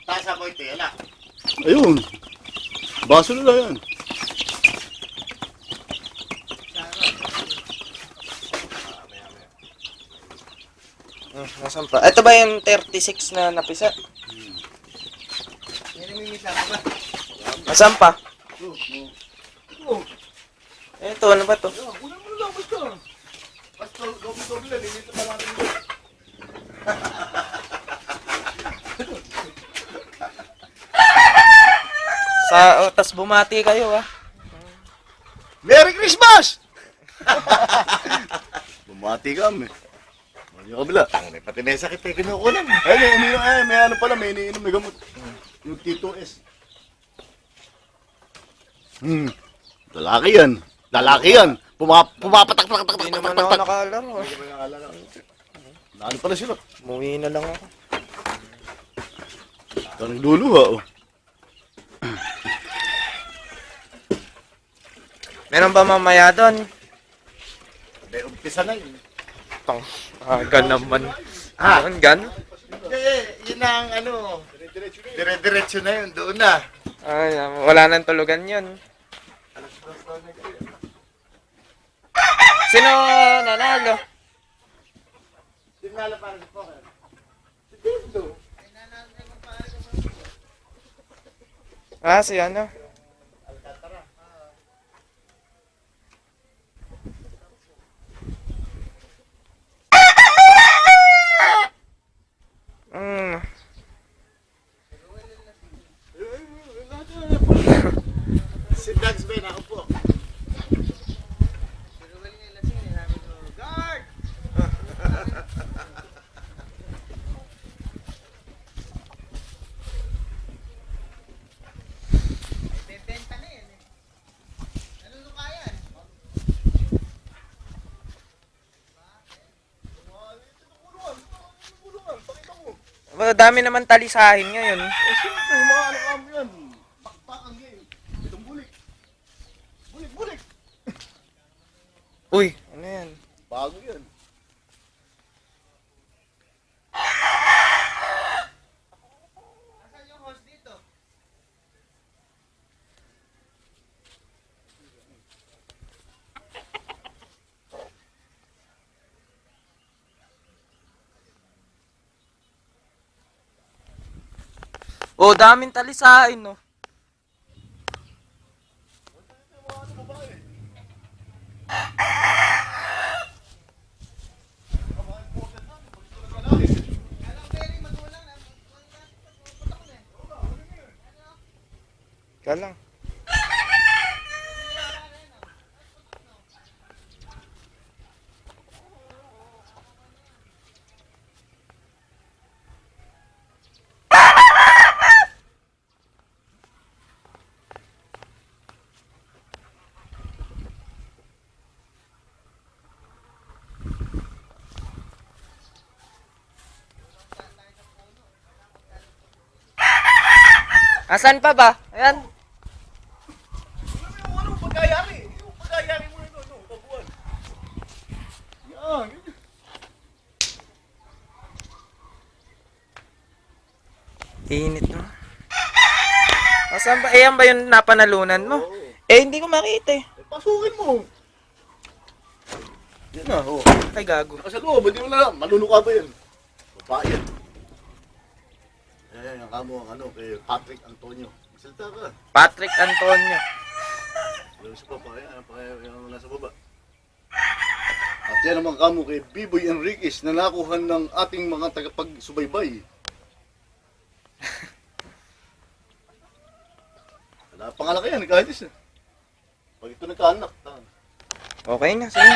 Tasa mo ito, ala. Ayun. Baso nila yan. Nasaan pa? Ito ba yung 36 na napisa? Yan ang mimisa ko ba? Nasaan pa? Oh. Ito, ano ba to? Kunan mo lang, basta. Basta, doble-doble lang. Dito pa natin ito. Tas bumati kayo ah. Merry Christmas! Bumati kami. Yung kabila. Tangin, pati may sakit eh, kinukunan. May ano pala, may iniinom, may gamot. Yung T2S. Lalaki yan. Lalaki yan. Pumapatak. Hindi naman ako nakalaro ah. Ano pala sila? Umuwi na lang ako. Ito nagluluha oh. Meron ba mamaya doon? May umpisa na yun. Gan naman. Ah. Gan? Hindi, yun ang ano. Dire-diretso na yun, doon na. Ay, wala nang tulugan yun. Sino nanalo? Tingala para sa poker. Si Dindo. Si ano? Si Dags ba ako po? Guard! Bebenta na yan eh. Ano luka yan? Dami naman talisahin ngayon. Siyempre, mga ano yan. Pakpak ang game. Itong bulik. Bulik. Uy, ano yan? Bago yan. Asan yung host dito? Daming talisahin no. Kalang. Asan pa ba? Ayan. Ano pagkayari? Yung pagkayari mo ito, tabuan. Yan. Init no. Asan ba? Ayan ba yung napanalunan mo? Hindi ko makita eh. Pasukin mo. Yan na, oh. Ay, gago. Nasa loob, hindi mo na lang. Manunuka ba yan? Babae yan. Yan, yung kamo, kay Patrick Antonio. Salita ka. Patrick Antonio. Yung sa papa, yung nasa baba. At yan naman kamo kay Biboy Enriquez na nakuhan ng ating mga tagapagsubaybay. Wala pangalan ka yan, kahit isa. Pag ito nagkaanak, Okay na, sige.